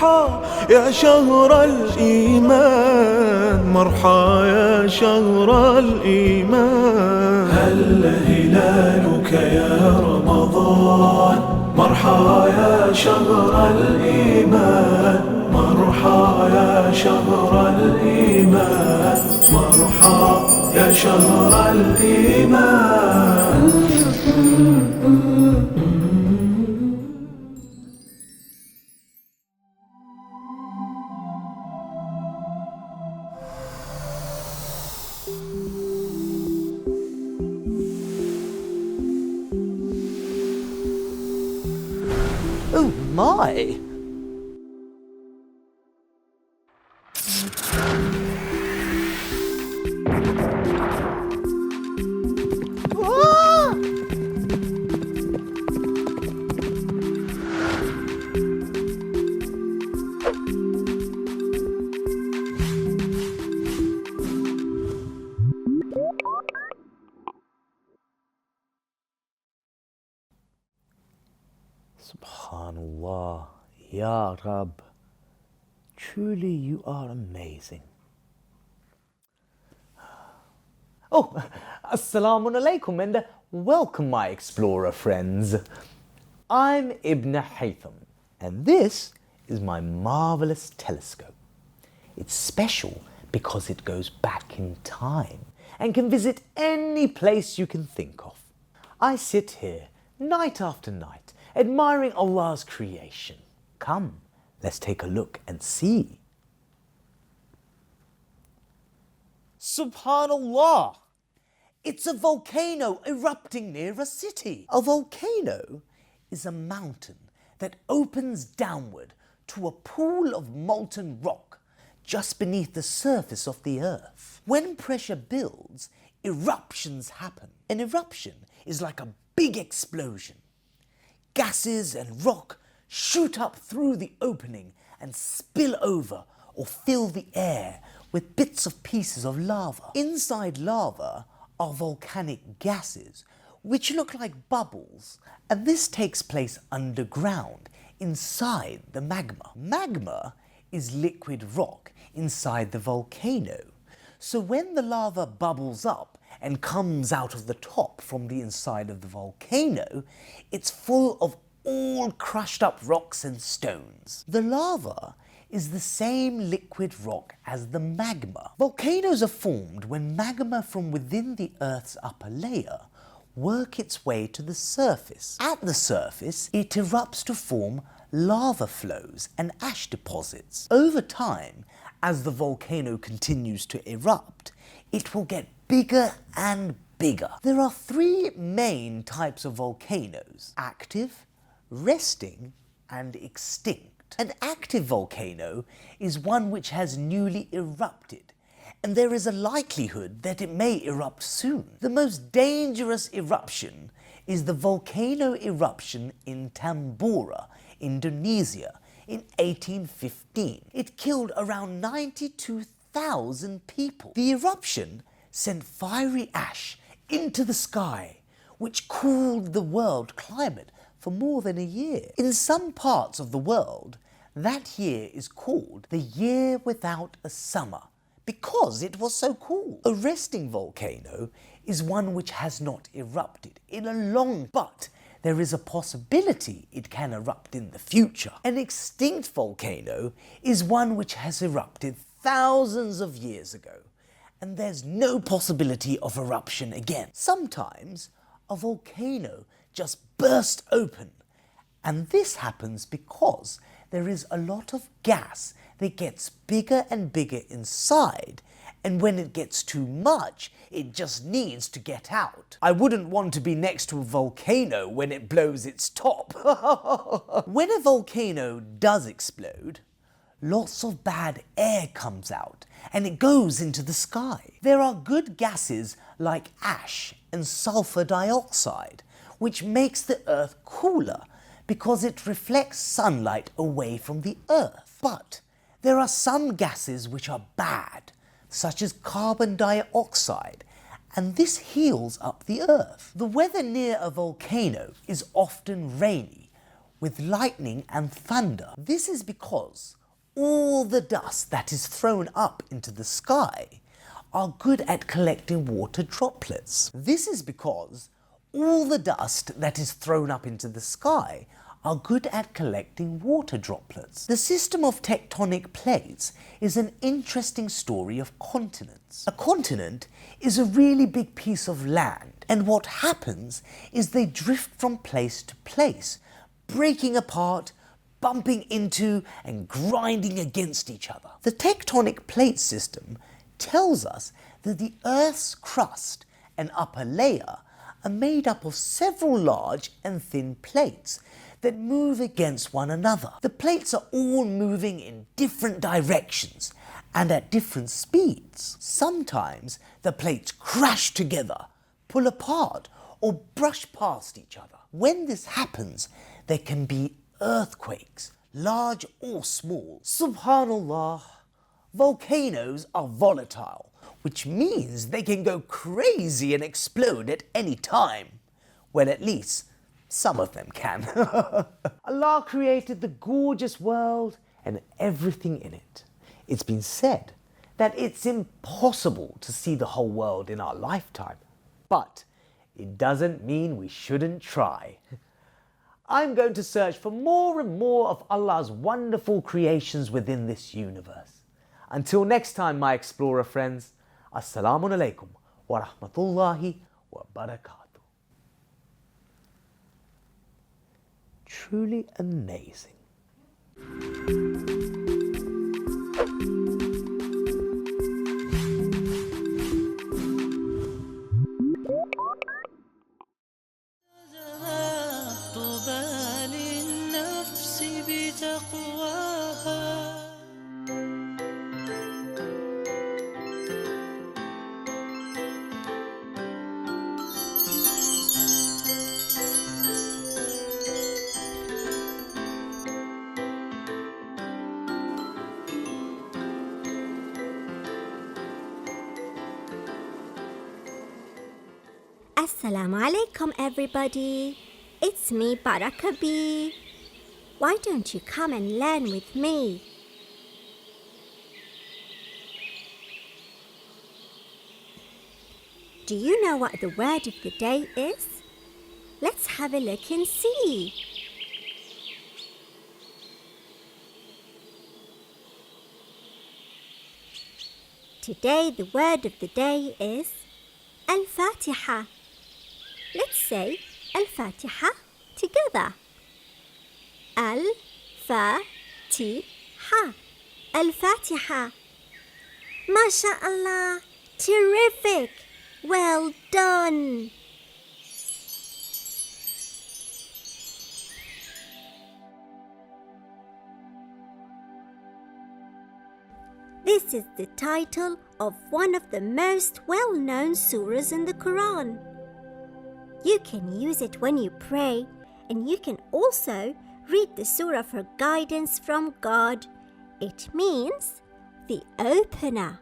مرحى يا شهر الإيمان، مرحى يا شهر الإيمان. هل هلالك يا رمضان، مرحى يا شهر الإيمان، مرحى يا شهر الإيمان، مرحى يا شهر الإيمان. Oh my! Subhanallah, Ya Rab, truly you are amazing. Oh, Assalamu alaikum and welcome my explorer friends. I'm Ibn Haytham and this is my marvellous telescope. It's special because it goes back in time and can visit any place you can think of. I sit here night after night admiring Allah's creation. Come, let's take a look and see. Subhanallah! It's a volcano erupting near a city. A volcano is a mountain that opens downward to a pool of molten rock just beneath the surface of the earth. When pressure builds, eruptions happen. An eruption is like a big explosion. Gases and rock shoot up through the opening and spill over or fill the air with bits of pieces of lava. Inside lava are volcanic gases which look like bubbles, and this takes place underground inside the magma. Magma is liquid rock inside the volcano, so when the lava bubbles up and comes out of the top from the inside of the volcano, it's full of all crushed up rocks and stones. The lava is the same liquid rock as the magma. Volcanoes are formed when magma from within the Earth's upper layer work its way to the surface. At the surface, it erupts to form lava flows and ash deposits. Over time, as the volcano continues to erupt, it will get bigger and bigger. There are three main types of volcanoes: active, resting, and extinct. An active volcano is one which has newly erupted, and there is a likelihood that it may erupt soon. The most dangerous eruption is the volcano eruption in Tambora, Indonesia, in 1815. It killed around 92,000 people. The eruption sent fiery ash into the sky, which cooled the world climate for more than a year. In some parts of the world, that year is called the year without a summer because it was so cool. A resting volcano is one which has not erupted in a long, but there is a possibility it can erupt in the future. An extinct volcano is one which has erupted thousands of years ago, and there's no possibility of eruption again. Sometimes a volcano just bursts open, and this happens because there is a lot of gas that gets bigger and bigger inside, and when it gets too much, it just needs to get out. I wouldn't want to be next to a volcano when it blows its top. When a volcano does explode, lots of bad air comes out and it goes into the sky. There are good gases like ash and sulfur dioxide, which makes the earth cooler because it reflects sunlight away from the earth. But there are some gases which are bad, such as carbon dioxide, and this heals up the earth. The weather near a volcano is often rainy, with lightning and thunder. This is because all the dust that is thrown up into the sky are good at collecting water droplets. This is because all the dust that is thrown up into the sky are good at collecting water droplets. The system of tectonic plates is an interesting story of continents. A continent is a really big piece of land, and what happens is they drift from place to place, breaking apart, bumping into and grinding against each other. The tectonic plate system tells us that the Earth's crust and upper layer are made up of several large and thin plates that move against one another. The plates are all moving in different directions and at different speeds. Sometimes the plates crash together, pull apart, or brush past each other. When this happens, there can be earthquakes, large or small. Subhanallah, volcanoes are volatile, which means they can go crazy and explode at any time. Well, at least some of them can. Allah created the gorgeous world and everything in it. It's been said that it's impossible to see the whole world in our lifetime, but it doesn't mean we shouldn't try. I'm going to search for more and more of Allah's wonderful creations within this universe. Until next time, my explorer friends, Assalamu alaikum wa rahmatullahi wa barakatuh. Truly amazing. Assalamu alaikum everybody, it's me Baraka B. Why don't you come and learn with me? Do you know what the word of the day is? Let's have a look and see. Today the word of the day is Al-Fatiha. Let's say Al-Fatiha together. Al-Fatiha. Al-Fatiha. MashaAllah. Terrific. Well done. This is the title of one of the most well-known surahs in the Quran. You can use it when you pray, and you can also read the surah for guidance from God. It means the opener.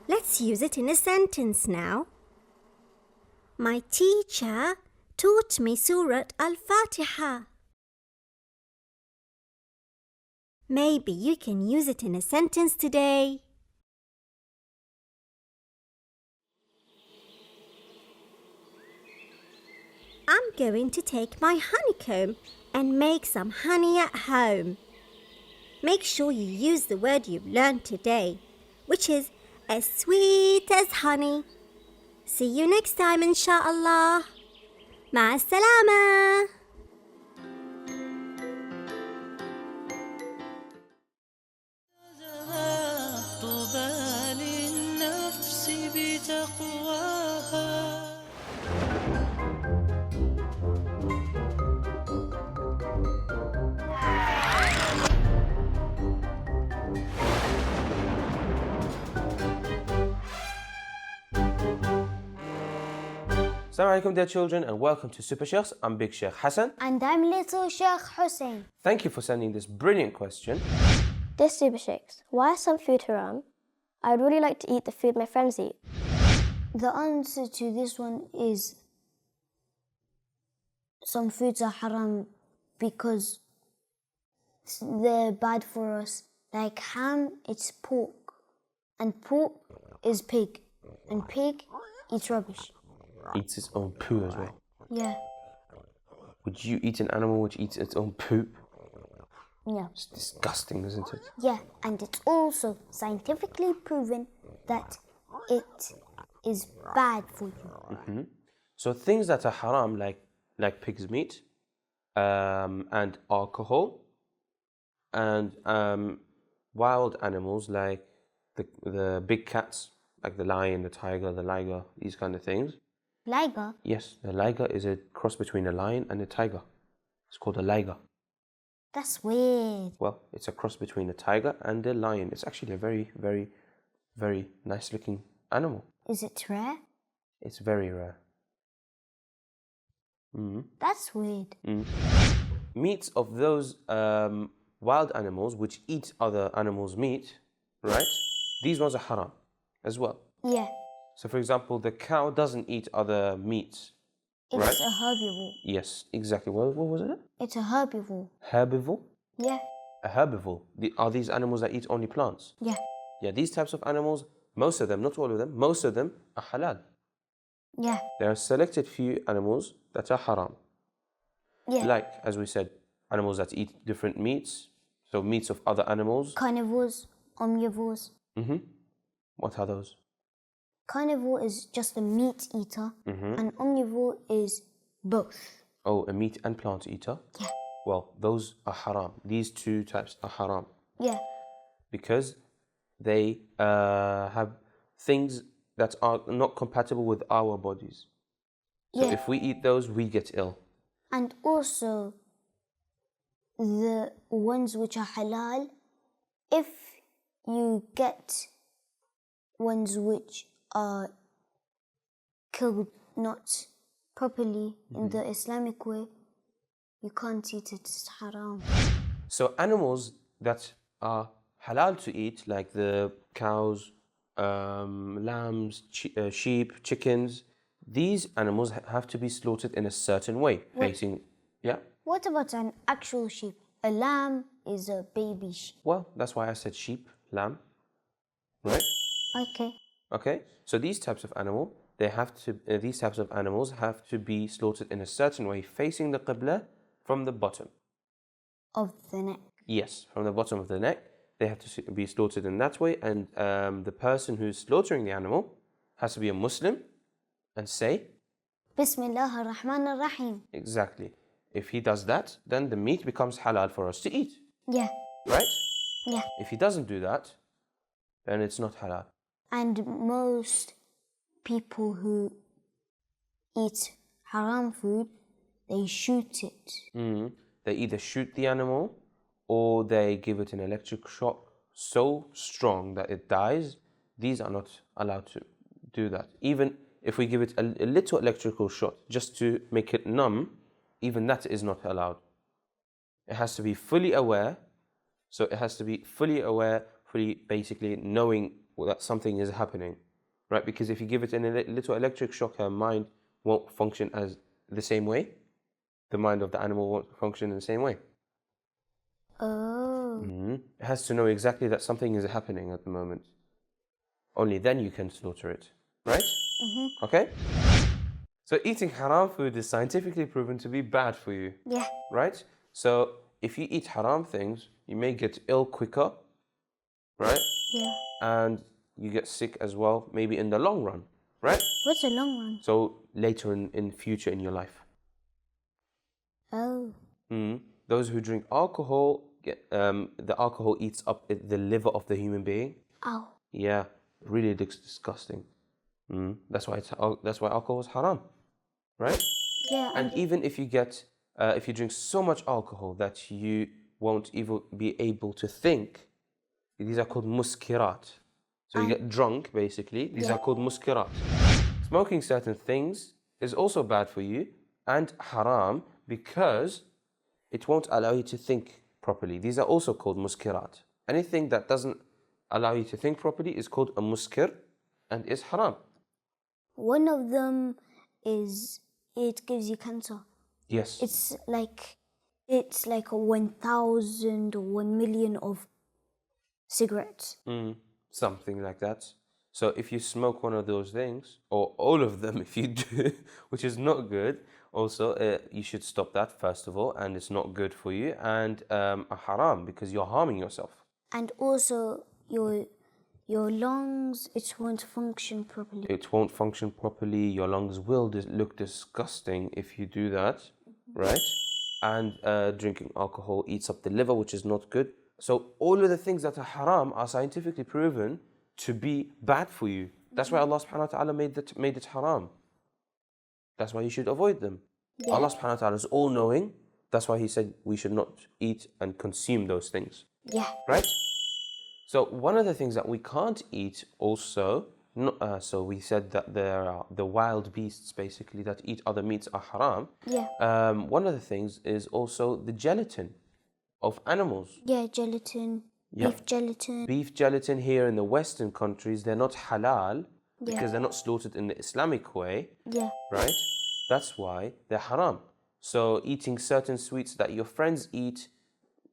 Let's use it in a sentence now. My teacher taught me Surah Al-Fatiha. Maybe you can use it in a sentence today. I'm going to take my honeycomb and make some honey at home. Make sure you use the word you've learned today, which is as sweet as honey. See you next time, inshallah. مع السلامة. Assalamu alaikum dear children and welcome to Super Sheikhs. I'm Big Sheikh Hassan. And I'm Little Sheikh Hussein. Thank you for sending this brilliant question. Dear Super Sheikhs, why is some food haram? I'd really like to eat the food my friends eat. The answer to this one is some foods are haram because they're bad for us. Like ham, it's pork. And pork is pig. And pig eats rubbish. Eats its own poo as well. Yeah. Would you eat an animal which eats its own poop? Yeah. It's disgusting, isn't it? Yeah, and it's also scientifically proven that it is bad for you. So things that are haram, like pig's meat, and alcohol, and wild animals like the big cats, like the lion, the tiger, the liger, these kind of things. Liger? Yes, the liger is a cross between a lion and a tiger. It's called a liger. That's weird. Well, it's a cross between a tiger and a lion. It's actually a very, very, very nice looking animal. Is it rare? It's very rare. That's weird. Meats of those wild animals which eat other animals' meat, right? These ones are haram as well. Yeah. So, for example, the cow doesn't eat other meats, right? It's a herbivore. Yes, exactly. What was it? It's a herbivore. Herbivore? Yeah. A herbivore. Are these animals that eat only plants? Yeah. Yeah, these types of animals, most of them, not all of them, most of them are halal. Yeah. There are selected few animals that are haram. Yeah. Like, as we said, animals that eat different meats, so meats of other animals. Carnivores, omnivores. What are those? Carnivore is just a meat eater, and omnivore is both. Oh, a meat and plant eater? Yeah. Well, those are haram. These two types are haram Yeah. because they have things that are not compatible with our bodies. So Yeah. if we eat those, we get ill. And also, the ones which are halal, if you get ones which are killed not properly in the Islamic way, you can't eat it, it's haram. So animals that are halal to eat, like the cows, lambs, sheep, chickens, these animals have to be slaughtered in a certain way, facing, yeah? What about an actual sheep? A lamb is a baby sheep. Well, that's why I said sheep, lamb, right? Okay. Okay, so these types of animal, these types of animals have to be slaughtered in a certain way, facing the qibla from the bottom. Of the neck. Yes, from the bottom of the neck, they have to be slaughtered in that way, and the person who's slaughtering the animal has to be a Muslim and say, Bismillah ar-Rahman ar-Rahim. exactly. If he does that, then the meat becomes halal for us to eat, Yeah. right? Yeah. If he doesn't do that, then it's not halal. And most people who eat haram food, they shoot it. They either shoot the animal or they give it an electric shock so strong that it dies. These are not allowed to do that. Even if we give it a little electrical shock just to make it numb, even that is not allowed. It has to be fully aware. So it has to be fully aware, fully basically knowing that something is happening, right? Because if you give it a little electric shock, her mind won't function as the same way. The mind of the animal won't function in the same way. Oh. It has to know exactly that something is happening at the moment. Only then you can slaughter it, right? Okay? So eating haram food is scientifically proven to be bad for you, Yeah. right? So if you eat haram things, you may get ill quicker, right? Yeah. And you get sick as well, maybe in the long run, right? What's a long one? So later in future in your life. Oh. Those who drink alcohol, the alcohol eats up the liver of the human being. Ow. Yeah, really disgusting. That's why alcohol is haram, right? Yeah. And even if you drink so much alcohol that you won't even be able to think, these are called muskirat. So you get drunk, basically. These are called muskirat. Smoking certain things is also bad for you and haram because it won't allow you to think properly. These are also called muskirat. Anything that doesn't allow you to think properly is called a muskir and is haram. One of them is it gives you cancer. Yes. It's like 1,000 or 1 million of cigarettes. Something like that. So if you smoke one of those things, or all of them if you do, which is not good, also you should stop that first of all, and it's not good for you, and a haram because you're harming yourself. And also your lungs, it won't function properly. It won't function properly. Your lungs will look disgusting if you do that, right? And drinking alcohol eats up the liver, which is not good. So all of the things that are haram are scientifically proven to be bad for you. That's why Allah subhanahu wa ta'ala made it haram. That's why you should avoid them. Yeah. Allah subhanahu wa ta'ala is all-knowing. That's why He said we should not eat and consume those things. Yeah. Right? So one of the things that we can't eat also, so we said that there are the wild beasts basically that eat other meats are haram. Yeah. One of the things is also the gelatin of animals. Yeah, gelatin. Yeah. Beef gelatin. Beef gelatin here in the Western countries, they're not halal because they're not slaughtered in the Islamic way, Yeah. right? That's why they're haram. So eating certain sweets that your friends eat,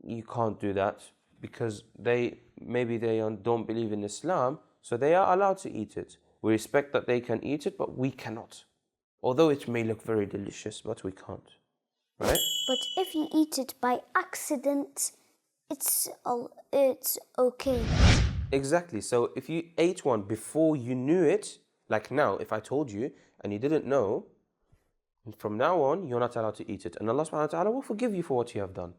you can't do that because maybe they don't believe in Islam, so they are allowed to eat it. We respect that they can eat it, but we cannot. Although it may look very delicious, but we can't, right? But if you eat it by accident, it's okay. Exactly. So if you ate one before you knew it, like now, if I told you and you didn't know, from now on, you're not allowed to eat it. And Allah subhanahu wa ta'ala will forgive you for what you have done.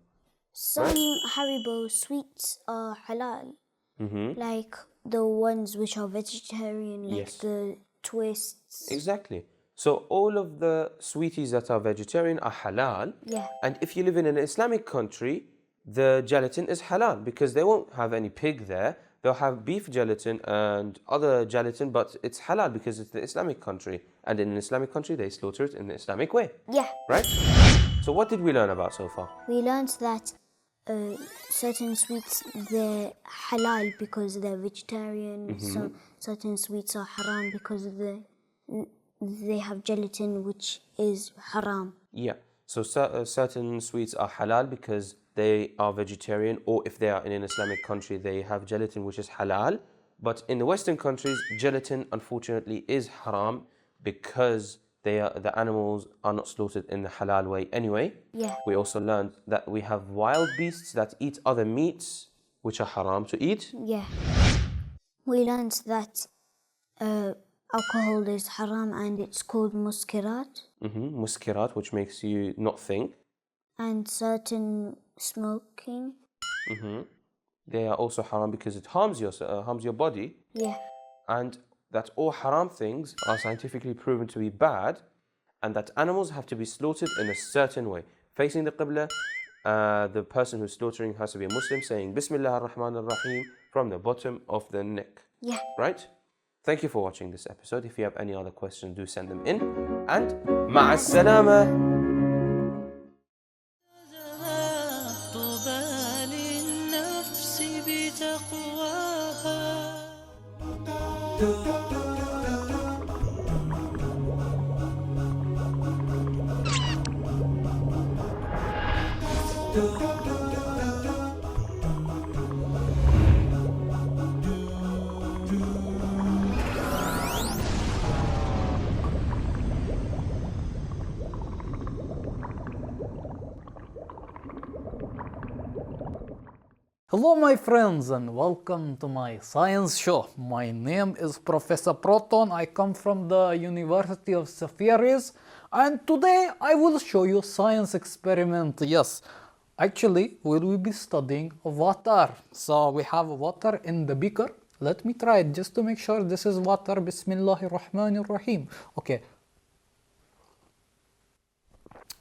Some Haribo sweets are halal, like the ones which are vegetarian, like Yes. the twists. Exactly. So all of the sweeties that are vegetarian are halal. Yeah. And if you live in an Islamic country, the gelatin is halal because they won't have any pig there. They'll have beef gelatin and other gelatin, but it's halal because it's the Islamic country. And in an Islamic country, they slaughter it in the Islamic way. Yeah. Right? So what did we learn about so far? We learned that certain sweets, they're halal because they're vegetarian. So certain sweets are haram because they have gelatin, which is haram. Yeah. So certain sweets are halal because they are vegetarian, or if they are in an Islamic country, they have gelatin, which is halal. But in the Western countries, gelatin, unfortunately, is haram because the animals are not slaughtered in the halal way anyway. Yeah. We also learned that we have wild beasts that eat other meats, which are haram to eat. Yeah. We learned that alcohol is haram and it's called muskirat. Muskirat, which makes you not think. And certain smoking. They are also haram because it harms your body. Yeah. And that all haram things are scientifically proven to be bad, and that animals have to be slaughtered in a certain way. Facing the Qibla, the person who's slaughtering has to be a Muslim, saying Bismillah ar-Rahman ar-Rahim from the bottom of the neck. Yeah. Right? Thank you for watching this episode. If you have any other questions, do send them in. And ma'a salama. Hello my friends and welcome to my science show. My name is Professor Proton. I come from the University of Safeeries, and today I will show you science experiment. Yes, actually we will be studying water. So we have water in the beaker. Let me try it just to make sure this is water. Bismillahir Rahmanir Rahim. Okay.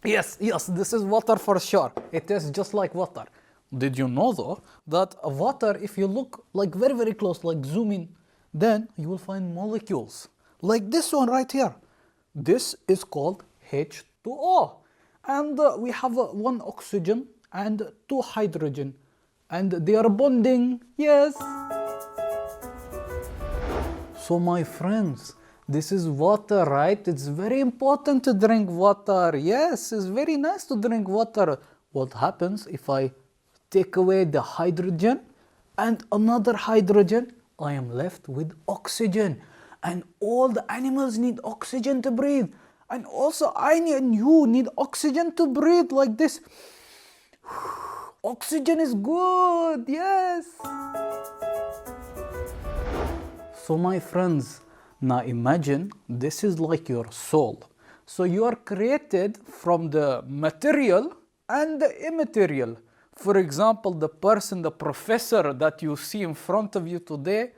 Yes, this is water for sure. It tastes just like water. Did you know though that water, if you look like very very close, like zoom in, then you will find molecules like this one right here. This is called H2O, and we have one oxygen and two hydrogen, and they are bonding. Yes, So my friends, this is water, right? It's very important to drink water. Yes, it's very nice to drink water. What happens if I take away the hydrogen and another hydrogen? I am left with oxygen. And all the animals need oxygen to breathe. And also I and you need oxygen to breathe like this. Oxygen is good, yes. So my friends, now imagine this is like your soul. So you are created from the material and the immaterial. For example, the person, the professor that you see in front of you today,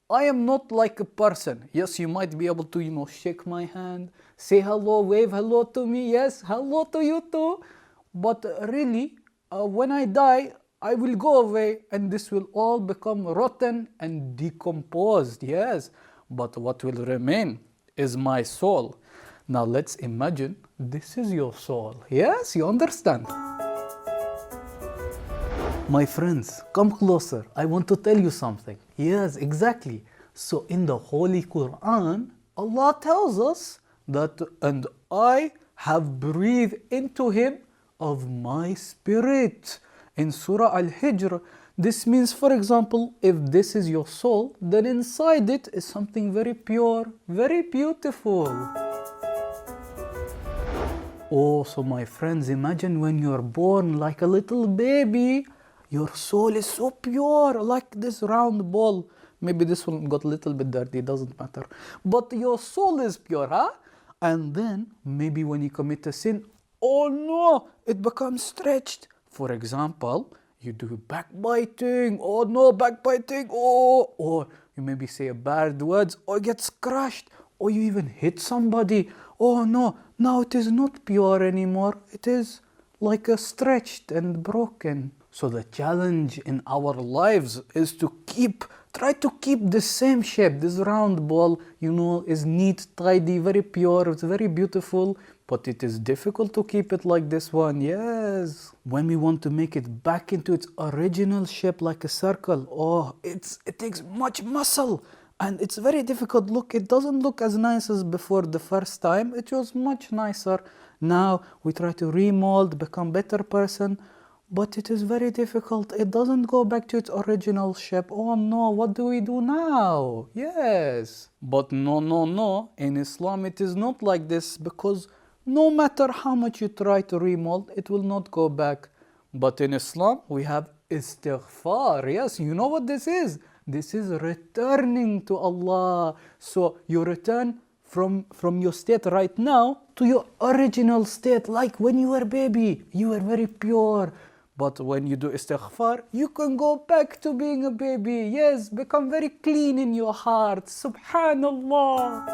I am not like a person. Yes, you might be able to, shake my hand, say hello, wave hello to me. Yes, hello to you too. But really, when I die, I will go away and this will all become rotten and decomposed. Yes, but what will remain is my soul. Now let's imagine this is your soul. Yes, you understand? My friends, come closer. I want to tell you something. Yes, exactly. So in the Holy Quran, Allah tells us that, and I have breathed into him of my spirit. In Surah Al-Hijr, this means, for example, if this is your soul, then inside it is something very pure, very beautiful. Oh, so my friends, imagine when you're born like a little baby, your soul is so pure, like this round ball. Maybe this one got a little bit dirty, doesn't matter. But your soul is pure, huh? And then maybe when you commit a sin, oh no, it becomes stretched. For example, you do backbiting, oh no, backbiting, oh, or you maybe say bad words, or gets crushed, or you even hit somebody. Oh no, now it is not pure anymore. It is like a stretched and broken. So the challenge in our lives is to try to keep the same shape. This round ball, is neat, tidy, very pure, it's very beautiful, but it is difficult to keep it like this one, yes. When we want to make it back into its original shape like a circle, oh, it takes much muscle. And it's very difficult. Look, it doesn't look as nice as before the first time. It was much nicer. Now we try to remold, become better person. But it is very difficult. It doesn't go back to its original shape. Oh no, what do we do now? Yes. But no. In Islam it is not like this, because no matter how much you try to remold, it will not go back. But in Islam we have istighfar. Yes, you know what this is? This is returning to Allah. So you return from your state right now to your original state, like when you were a baby. You were very pure. But when you do istighfar, you can go back to being a baby. Yes, become very clean in your heart. Subhanallah.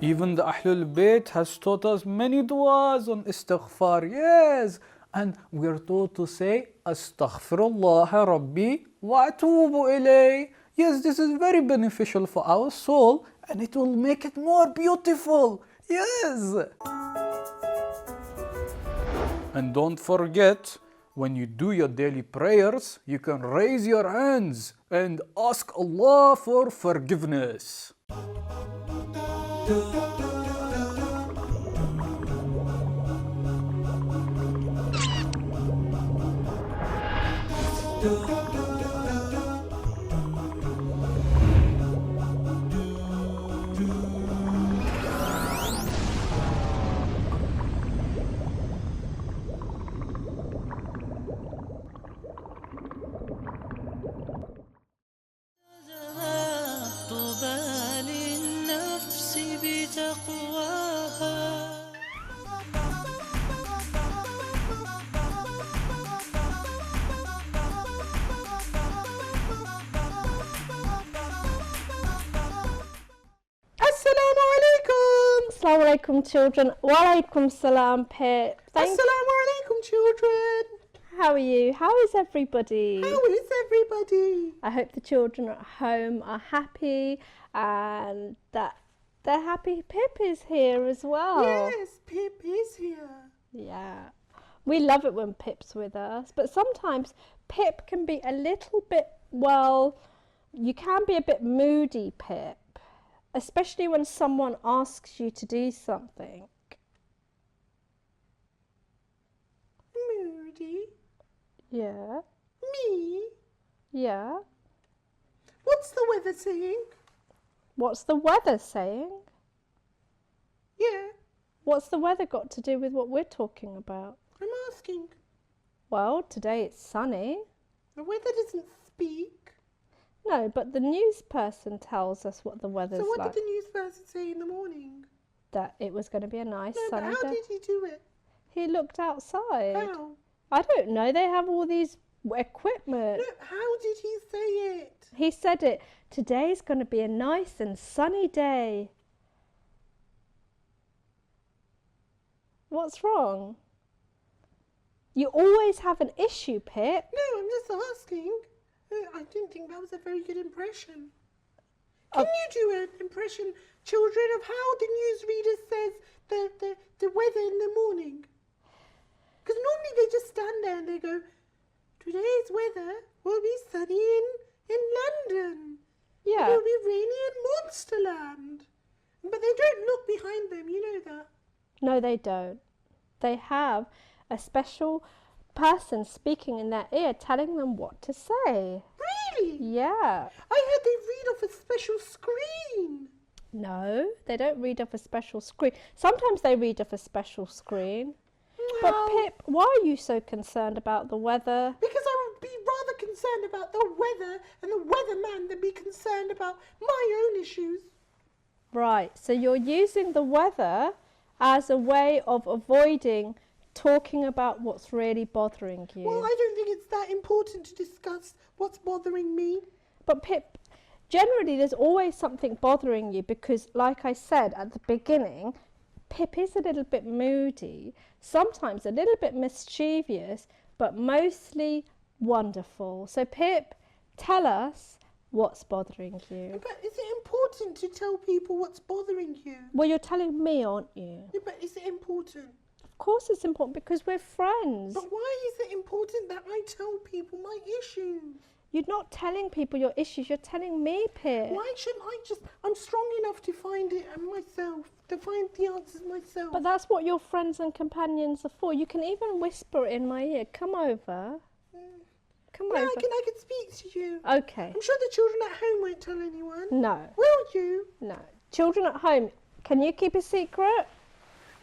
Even the Ahlul Bayt has taught us many du'as on istighfar. Yes. And we are taught to say, Astaghfirullah Rabbi wa atubu ilayh. Yes, this is very beneficial for our soul and it will make it more beautiful. Yes. And don't forget, when you do your daily prayers, you can raise your hands and ask Allah for forgiveness. Assalamu alaikum children. Wa alaikum salam Pip. Assalamu alaikum children. How are you? How is everybody? How is everybody? I hope the children at home are happy and that they're happy Pip is here as well. Yes, Pip is here. Yeah. We love it when Pip's with us, but sometimes Pip can be a little bit, you can be a bit moody, Pip, especially when someone asks you to do something. Moody? Yeah. Me? Yeah. What's the weather saying? What's the weather saying? Yeah, What's the weather got to do with what we're talking about? I'm asking. Well, today it's sunny. The weather doesn't speak. No, but the news person tells us what the weather's So what like. did the news person say in the morning? That it was going to be a nice No, but sunny how day. did he do it? He looked outside. How? I don't know. They have all these equipment. No, how did he say it? He said it. Today's going to be a nice and sunny day. What's wrong? You always have an issue, Pip. No, I'm just asking. I didn't think that was a very good impression. Oh. Can you do an impression, children, of how the newsreader says the weather in the morning? Because normally they just stand there and they go, today's weather will be sunny in London. Yeah. It will be rainy in Monsterland. But they don't look behind them, you know that. No, they don't. They have a special person speaking in their ear telling them what to say. Really? Yeah. I heard they read off a special screen. No, they don't read off a special screen. Sometimes they read off a special screen. But Well, Pip, why are you so concerned about the weather? because I would be rather concerned about the weather and the weatherman than be concerned about my own issues. Right, so you're using the weather as a way of avoiding talking about what's really bothering you. Well, I don't think it's that important to discuss what's bothering me. But Pip, generally there's always something bothering you because, like I said at the beginning, Pip is a little bit moody, sometimes a little bit mischievous, but mostly wonderful. So Pip, tell us what's bothering you. But is it important to tell people what's bothering you? Well, you're telling me, aren't you? Yeah, but is it important? Of course it's important because we're friends. But why is it important that I tell people my issues? You're not telling people your issues, you're telling me, Pip. Why shouldn't I just... I'm strong enough to find it myself, to find the answers myself. But that's what your friends and companions are for. You can even whisper it in my ear. Come over. Come Yeah, over. I can speak to you. Okay. I'm sure the children at home won't tell anyone. No, Will you? no. Children at home, can you keep a secret?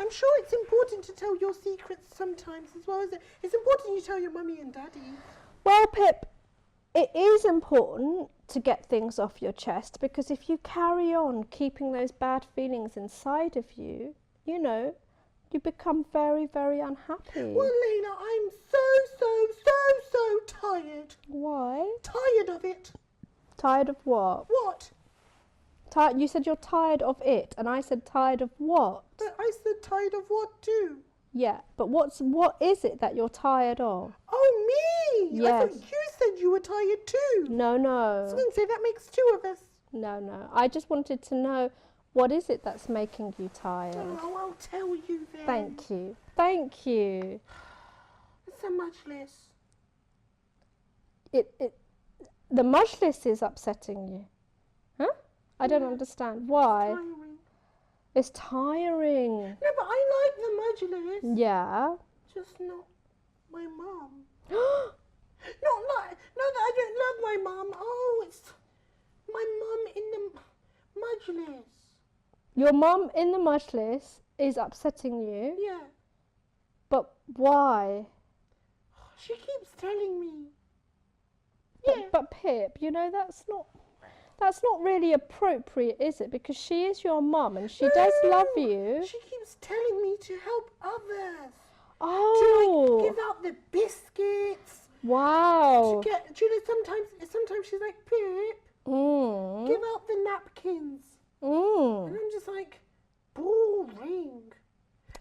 I'm sure it's important to tell your secrets sometimes as well, isn't it? It's important you tell your mummy and daddy. Well, Pip, it is important to get things off your chest because if you carry on keeping those bad feelings inside of you, you know, you become very, very unhappy. Well, Lena, I'm so tired. Why? Tired of it. Tired of what? What? You said you're tired of it, and I said tired of what? But I said tired of what too? Yeah, but what is it that you're tired of? Oh, me! I thought Yes. you said you were tired too. No, I was no, going to say that makes two of us. no. I just wanted to know what is it that's making you tired. Oh, I'll tell you then. Thank you. Thank you. It's a much less. The majlis is upsetting you. Huh? I don't understand. Why? Tiring. It's tiring. No, but I like the majlis. Yeah. Just not my mum. Not that I don't love my mum. Oh, it's my mum in the majlis. Your mum in the majlis is upsetting you. Yeah. But why? She keeps telling me. But Pip, you know that's not really appropriate, is it? Because she is your mum and she does love you. She keeps telling me to help others. Oh, To give out the biscuits. wow. You know, sometimes she's like, Pip, give out the napkins. And I'm just like, boring.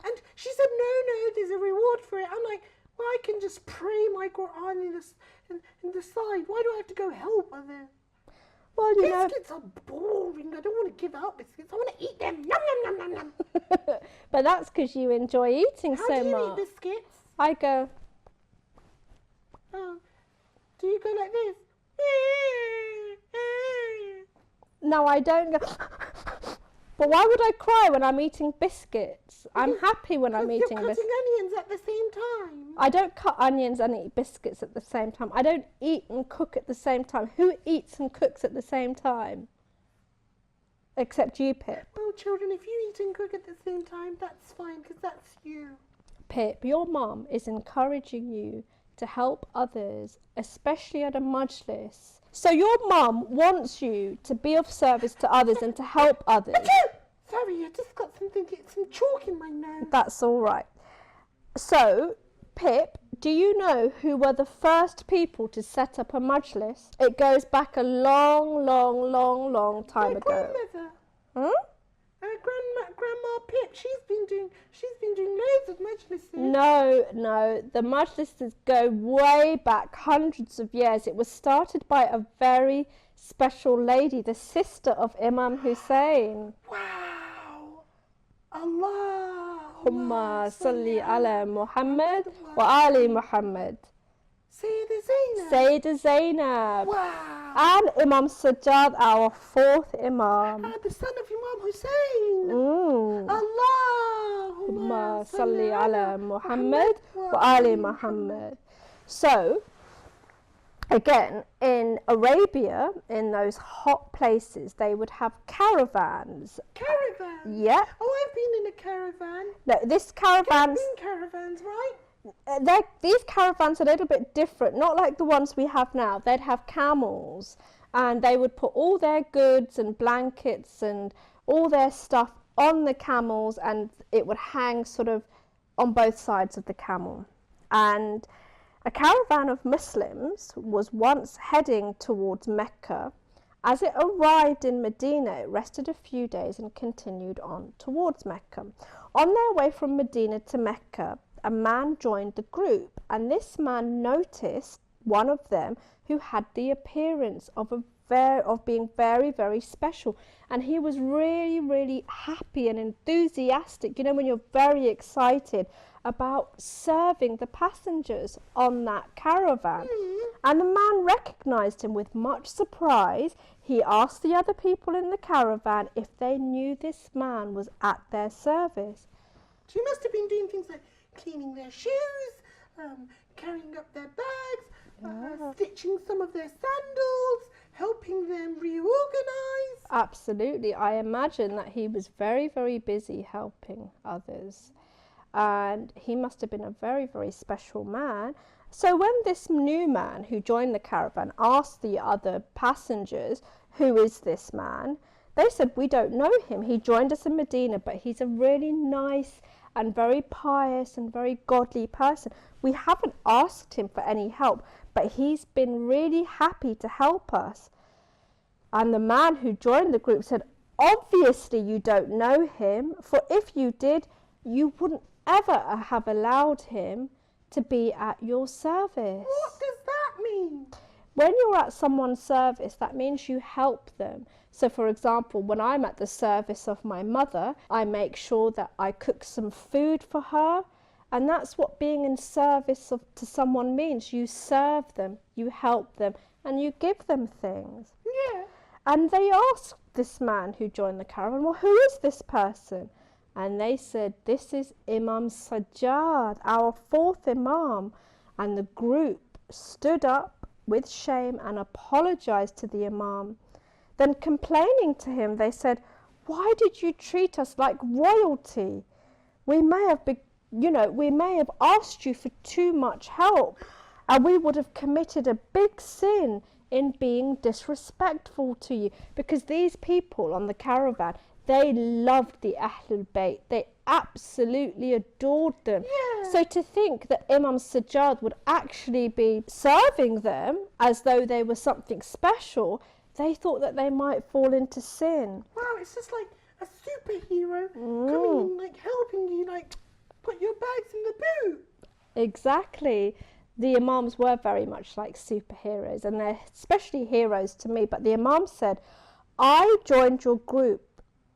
And she said, no, there's a reward for it. I'm like, well, I can just pray my Quran in the side. Why do I have to go help others? Well, you know, Biscuits are boring. I don't want to give out biscuits. I want to eat them. Nom, nom, nom, nom, nom. but that's because you enjoy eating How so do you much. eat biscuits? I go, Oh, do you go like this? No, I don't go. But why would I cry when I'm eating biscuits? I'm happy when I'm eating You're biscuits. cutting onions at the same time. I don't cut onions and eat biscuits at the same time. I don't eat and cook at the same time. Who eats and cooks at the same time? Except you, Pip. Well, children, if you eat and cook at the same time, that's fine, because that's you. Pip, your mum is encouraging you to help others, especially at a majlis. So your mum wants you to be of service to others and to help others. Sorry, I just got some chalk in my nose. That's all right. So, Pip, do you know who were the first people to set up a majlis? It goes back a long time ago. Grandmother. Hmm? Grandma Pip. She's been doing loads of majlises. No, the majlises go way back hundreds of years. It was started by a very special lady, the sister of Imam Hussein. Wow. Allahumma salli ala Muhammad wa ali Muhammad. Sayyida Zainab. Wow. And Imam Sajjad, our fourth Imam. The son of Imam Hussein. Allahumma salli ala Muhammad wa ali Muhammad. So, again, in Arabia, in those hot places, they would have caravans. Caravans? Yeah. Oh, I've been in a caravan. No, this caravan. Caravans, right? These caravans are a little bit different, not like the ones we have now. They'd have camels, and they would put all their goods and blankets and all their stuff on the camels, and it would hang sort of on both sides of the camel. And a caravan of Muslims was once heading towards Mecca. As it arrived in Medina, it rested a few days and continued on towards Mecca. On their way from Medina to Mecca, a man joined the group, and this man noticed one of them who had the appearance of being very, very special, and he was really happy and enthusiastic. You know, when you're very excited about serving the passengers on that caravan. And the man recognized him with much surprise. He asked the other people in the caravan if they knew this man was at their service. She must have been doing things like cleaning their shoes, carrying up their bags, stitching some of their sandals, helping them reorganize. Absolutely. I imagine that he was very busy helping others. And he must have been a very special man. So when this new man who joined the caravan asked the other passengers, who is this man? They said, we don't know him. He joined us in Medina, but he's a really nice and very pious and very godly person. We haven't asked him for any help, but he's been really happy to help us. And the man who joined the group said, obviously you don't know him, for if you did, you wouldn't ever have allowed him to be at your service. What does that mean? When you're at someone's service, that means you help them. So for example, when I'm at the service of my mother, I make sure that I cook some food for her. And that's what being in service to someone means. You serve them, you help them, and you give them things. Yeah. And they asked this man who joined the caravan, well, who is this person? And they said, this is Imam Sajjad, our fourth Imam. And the group stood up with shame and apologized to the Imam. Then complaining to him, they said, why did you treat us like royalty? We may have asked you for too much help, and we would have committed a big sin in being disrespectful to you. Because these people on the caravan, they loved the Ahlul Bayt. They absolutely adored them. Yeah. So to think that Imam Sajjad would actually be serving them as though they were something special, they thought that they might fall into sin. Wow, it's just like a superhero coming in, like helping you, like put your bags in the boot. Exactly. The Imams were very much like superheroes, and they're especially heroes to me. But the Imam said, I joined your group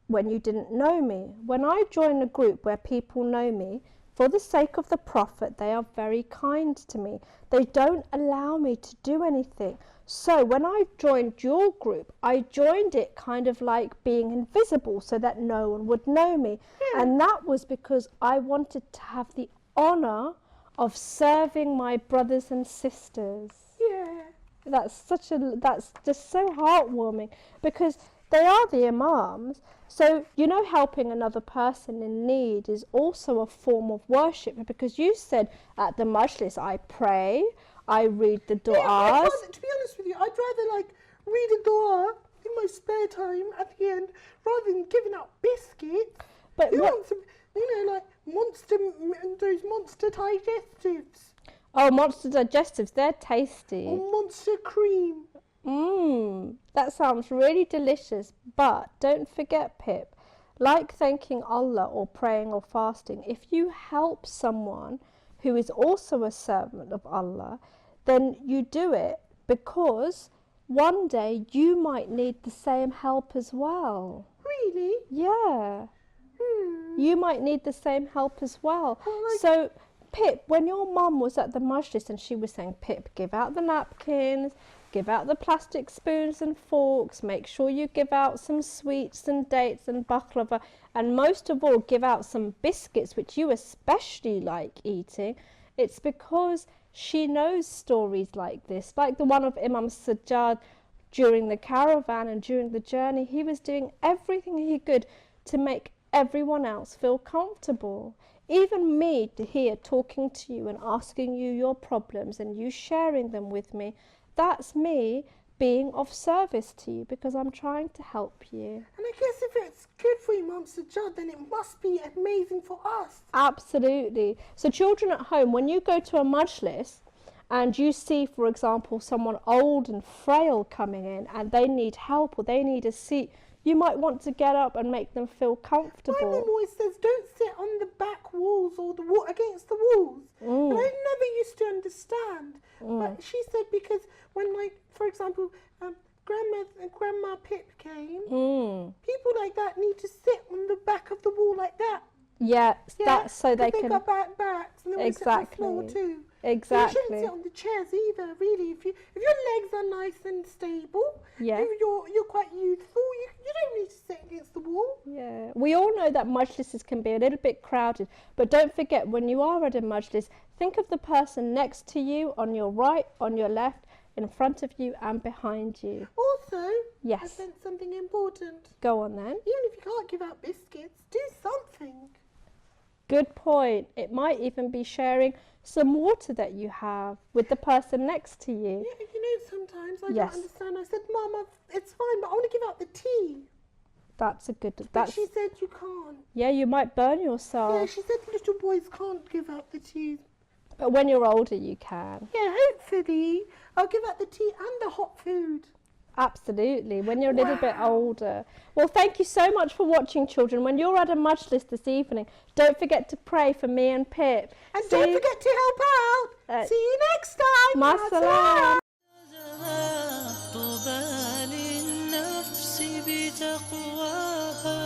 when you didn't know me. When I join a group where people know me, For the sake of the Prophet, they are very kind to me. They don't allow me to do anything. So when I joined your group, I joined it kind of like being invisible so that no one would know me. And that was because I wanted to have the honour of serving my brothers and sisters. Yeah. That's just so heartwarming, because they are the imams. So, you know, helping another person in need is also a form of worship, because you said at the majlis, I pray, I read the du'as. Yeah, to be honest with you, I'd rather like read a dua in my spare time at the end rather than giving out biscuits. But Who what, wants some, you know, like those monster digestives oh, Monster Digestives, they're tasty. or monster cream? That sounds really delicious. But don't forget, Pip, like thanking Allah or praying or fasting, if you help someone who is also a servant of Allah, then you do it because one day you might need the same help as well. Really? Yeah. You might need the same help as well. Well, So, Pip, when your mum was at the majlis and she was saying, Pip, give out the napkins, give out the plastic spoons and forks, make sure you give out some sweets and dates and baklava, and most of all, give out some biscuits, which you especially like eating, it's because she knows stories like this, like the one of Imam Sajjad during the caravan and during the journey. He was doing everything he could to make everyone else feel comfortable. Even me here talking to you and asking you your problems and you sharing them with me, that's me being of service to you because I'm trying to help you. And I guess if it's good for Imam Sajjad, then it must be amazing for us. Absolutely. So children at home, when you go to a majlis and you see, for example, someone old and frail coming in and they need help or they need a seat, you might want to get up and make them feel comfortable. My mum always says, don't sit on the back walls or the against the walls. And I never used to understand. But she said because when, like, for example, Grandma Pip came, people like that need to sit on the back of the wall like that. Yeah, that's so they can... They've got backs and they want to sit on the floor too. Exactly. You shouldn't sit on the chairs either, really. If your legs are nice and stable, Yeah. you're quite youthful, you don't need to sit against the wall. Yeah, we all know that majlises can be a little bit crowded, but don't forget, when you are at a majlis, think of the person next to you, on your right, on your left, in front of you and behind you. Also, I Yes. said something important. Go on then. Even if you can't give out biscuits, do something. Good point. It might even be sharing some water that you have with the person next to you. Yeah, you know, sometimes I Yes. don't understand. I said, Mama, it's fine, but I want to give out the tea. That's a good... But she said you can't. Yeah, you might burn Yeah, yourself, she said little boys can't give out the tea. but when you're older you can. Yeah, hopefully I'll give out the tea and the hot food. Absolutely, when you're a little bit older. Well, thank you so much for watching, children. When you're at a majlis this evening, don't forget to pray for me and Pip. And don't forget to help out. See you next time. Ma salam. طوبى للنفس بتقواها.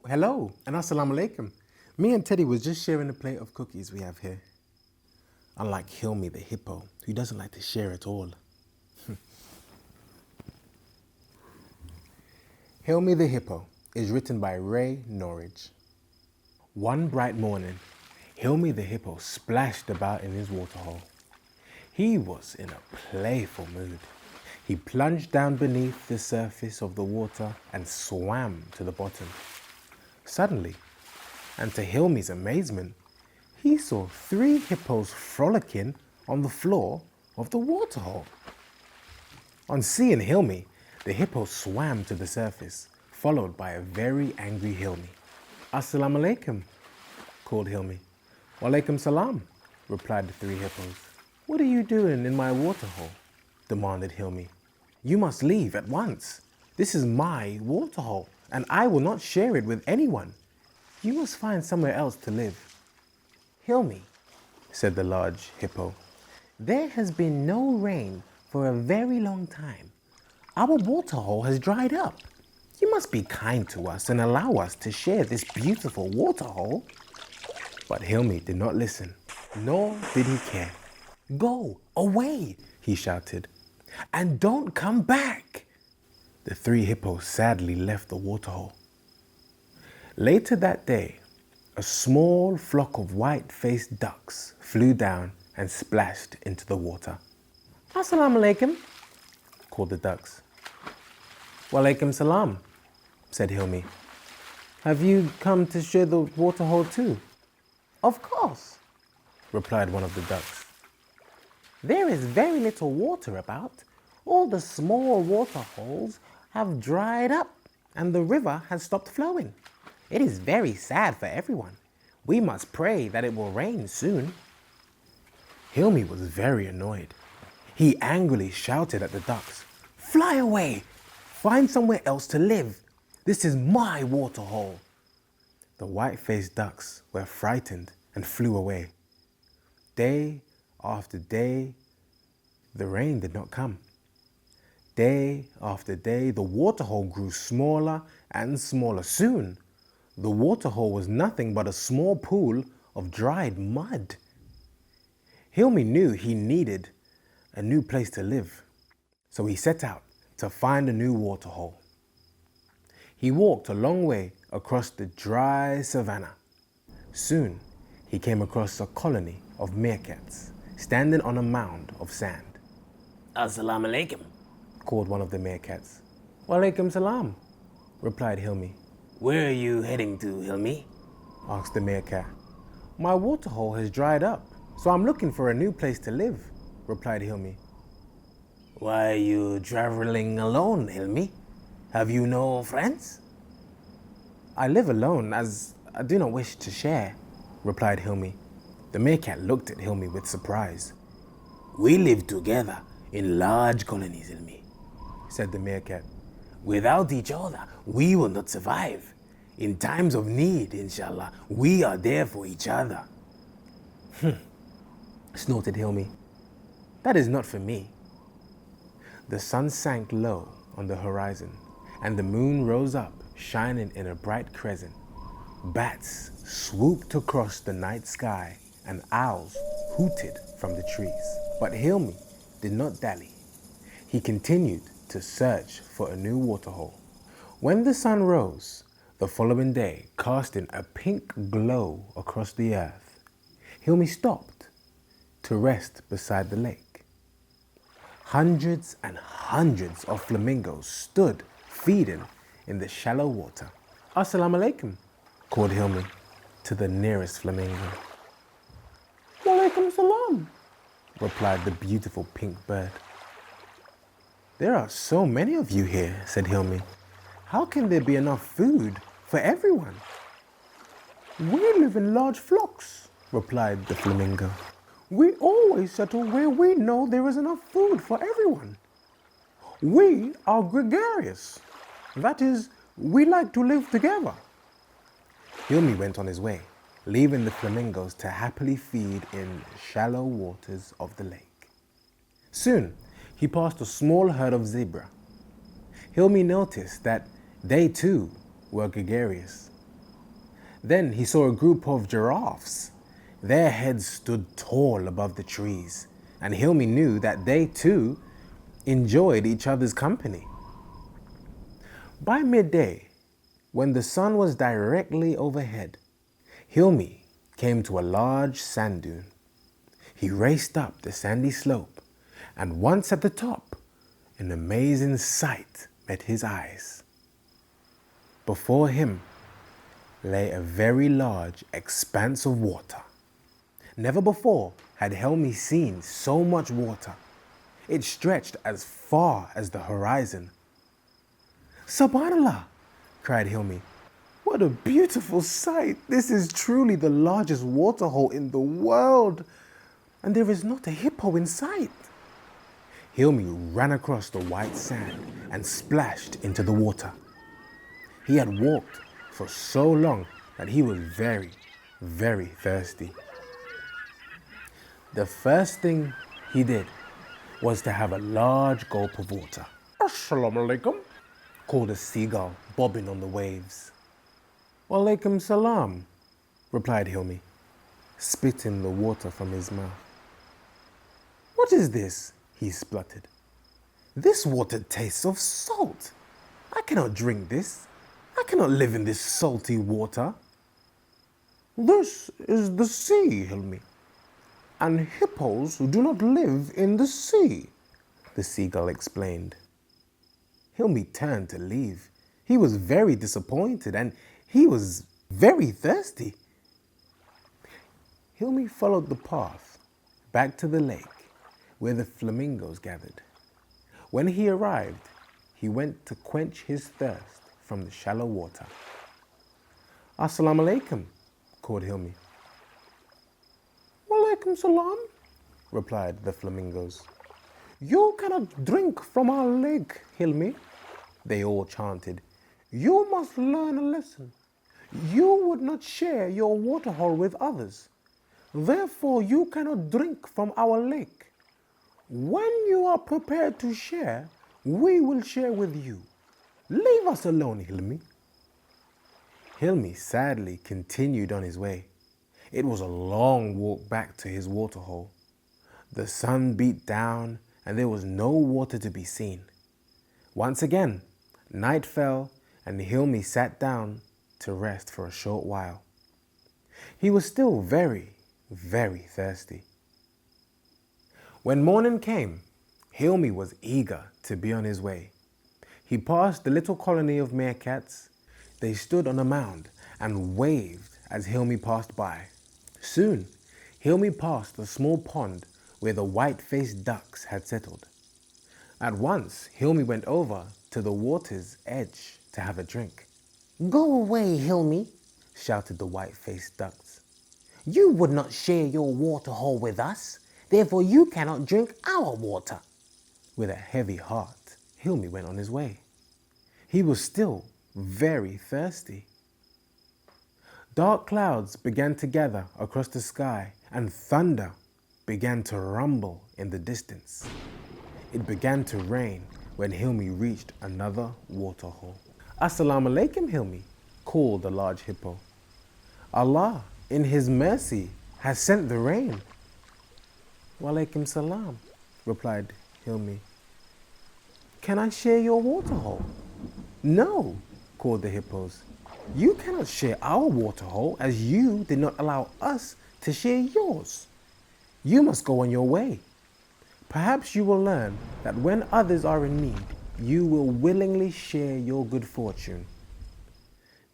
Hello and assalamu alaikum. Me and Teddy was just sharing a plate of cookies we have here. Unlike Hilmi the hippo, who doesn't like to share at all. Hilmi the hippo is written by Ray Norridge. One bright morning, Hilmi the hippo splashed about in his waterhole. He was in a playful mood. He plunged down beneath the surface of the water and swam to the bottom. Suddenly, and to Hilmi's amazement, he saw 3 hippos frolicking on the floor of the waterhole. On seeing Hilmi, the hippo swam to the surface, followed by a very angry Hilmi. Assalamu alaikum, called Hilmi. Walaikum salam, replied the 3 hippos. What are you doing in my waterhole? Demanded Hilmi. You must leave at once. This is my waterhole, and I will not share it with anyone. You must find somewhere else to live. Hilmi, said the large hippo, there has been no rain for a very long time, Our waterhole has dried up. You must be kind to us and allow us to share this beautiful waterhole." But Hilmi did not listen, nor did he care. "Go away," he shouted, "and don't come back." The three hippos sadly left the waterhole. Later that day, a small flock of white-faced ducks flew down and splashed into the water. "Assalamu alaikum," called the ducks. "Walaikum salam," said Hilmi. "Have you come to share the waterhole too?" "Of course," replied one of the ducks. "There is very little water about. All the small waterholes have dried up and the river has stopped flowing. It is very sad for everyone. We must pray that it will rain soon." Hilmi was very annoyed. He angrily shouted at the ducks, "Fly away! Find somewhere else to live. This is my waterhole." The white-faced ducks were frightened and flew away. Day after day, the rain did not come. Day after day, the waterhole grew smaller and smaller. Soon, the waterhole was nothing but a small pool of dried mud. Hilmi knew he needed a new place to live, so he set out to find a new waterhole. He walked a long way across the dry savanna. Soon, he came across a colony of meerkats standing on a mound of sand. "Assalamu alaikum," called one of the meerkats. "Walaikum salam," replied Hilmi. "Where are you heading to, Hilmi?" asked the meerkat. "My waterhole has dried up, so I'm looking for a new place to live," replied Hilmi. "Why are you traveling alone, Hilmi? Have you no friends?" "I live alone as I do not wish to share," replied Hilmi. The meerkat looked at Hilmi with surprise. "We live together in large colonies, Hilmi," said the meerkat. "Without each other, we will not survive. In times of need, inshallah, we are there for each other." Snorted Hilmi. "That is not for me." The sun sank low on the horizon, and the moon rose up, shining in a bright crescent. Bats swooped across the night sky, and owls hooted from the trees. But Hilmi did not dally. He continued to search for a new waterhole. When the sun rose the following day, casting a pink glow across the earth, Hilmi stopped to rest beside the lake. Hundreds and hundreds of flamingos stood feeding in the shallow water. "Assalamu alaikum," called Hilmi to the nearest flamingo. "Walaikum salam," replied the beautiful pink bird. "There are so many of you here," said Hilmi. "How can there be enough food for everyone?" "We live in large flocks," replied the flamingo. "We always settle where we know there is enough food for everyone. We are gregarious. That is, we like to live together." Hilmi went on his way, leaving the flamingos to happily feed in shallow waters of the lake. Soon, he passed a small herd of zebra. Hilmi noticed that they too were gregarious. Then he saw a group of giraffes. Their heads stood tall above the trees, and Hilmi knew that they too enjoyed each other's company. By midday, when the sun was directly overhead, Hilmi came to a large sand dune. He raced up the sandy slope, and once at the top, an amazing sight met his eyes. Before him lay a very large expanse of water. Never before had Hilmi seen so much water. It stretched as far as the horizon. "Subhanallah!" cried Hilmi. "What a beautiful sight! This is truly the largest waterhole in the world, and there is not a hippo in sight." Hilmi ran across the white sand and splashed into the water. He had walked for so long that he was very, very thirsty. The first thing he did was to have a large gulp of water. Assalamu alaikum, called a seagull bobbing on the waves. Wa alaikum salam, replied Hilmi, spitting the water from his mouth. What is this? He spluttered. This water tastes of salt. I cannot drink this. I cannot live in this salty water. This is the sea, Hilmi, and hippos do not live in the sea, the seagull explained. Hilmi turned to leave. He was very disappointed and he was very thirsty. Hilmi followed the path back to the lake where the flamingos gathered. When he arrived, he went to quench his thirst from the shallow water. Assalamu alaikum, called Hilmi. Wa alaikum salam, replied the flamingos. You cannot drink from our lake, Hilmi, they all chanted. You must learn a lesson. You would not share your waterhole with others. Therefore, you cannot drink from our lake. When you are prepared to share, we will share with you. Leave us alone, Hilmi. Hilmi sadly continued on his way. It was a long walk back to his waterhole. The sun beat down and there was no water to be seen. Once again, night fell and Hilmi sat down to rest for a short while. He was still very, very thirsty. When morning came, Hilmi was eager to be on his way. He passed the little colony of meerkats. They stood on a mound and waved as Hilmi passed by. Soon, Hilmi passed a small pond where the white-faced ducks had settled. At once, Hilmi went over to the water's edge to have a drink. Go away, Hilmi, shouted the white-faced ducks. You would not share your waterhole with us. Therefore, you cannot drink our water. With a heavy heart, Hilmi went on his way. He was still very thirsty. Dark clouds began to gather across the sky and thunder began to rumble in the distance. It began to rain when Hilmi reached another waterhole. Assalamu alaikum, Hilmi, called the large hippo. Allah, in His mercy, has sent the rain. Wa alaikum salam, replied Hilmi. Can I share your waterhole? No, called the hippos. You cannot share our waterhole as you did not allow us to share yours. You must go on your way. Perhaps you will learn that when others are in need, you will willingly share your good fortune.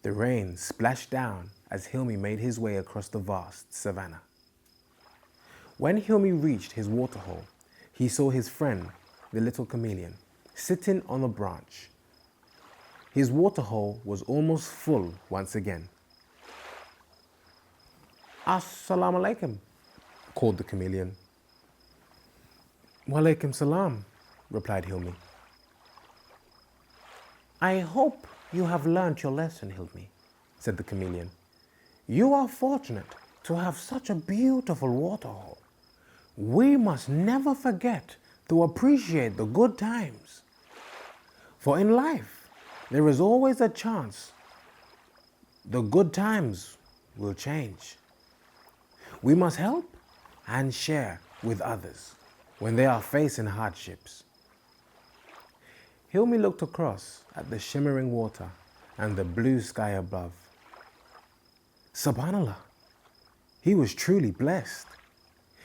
The rain splashed down as Hilmi made his way across the vast savannah. When Hilmi reached his waterhole, he saw his friend, the little chameleon, sitting on a branch. His waterhole was almost full once again. Assalamu alaikum, called the chameleon. Wa alaikum salam, replied Hilmi. I hope you have learnt your lesson, Hilmi, said the chameleon. You are fortunate to have such a beautiful waterhole. We must never forget to appreciate the good times. For in life, there is always a chance the good times will change. We must help and share with others when they are facing hardships. Hilmi looked across at the shimmering water and the blue sky above. Subhanallah, he was truly blessed.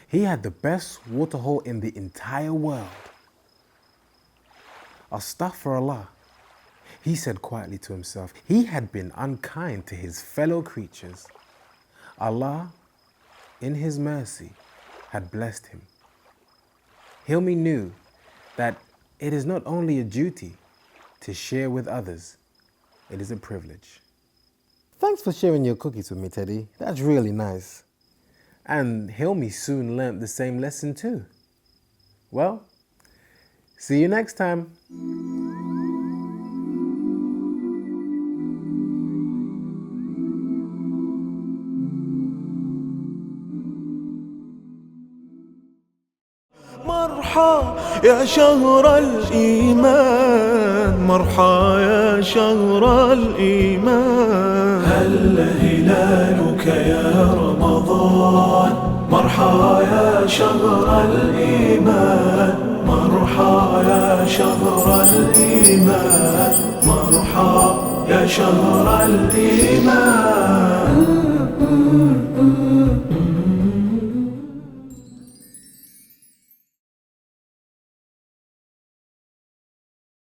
He had the best waterhole in the entire world. Astaghfirullah, he said quietly to himself. He had been unkind to his fellow creatures. Allah, in His mercy, had blessed him. Hilmi knew that it is not only a duty to share with others, it is a privilege. Thanks for sharing your cookies with me, Teddy. That's really nice. And Hilmi soon learnt the same lesson too. Well, see you next time. مرحى يا شهر الإيمان، مرحى يا شهر الإيمان. هل هلالك يا رمضان، مرحى يا شهر الإيمان، مرحى يا شهر الإيمان، مرحى يا شهر الإيمان.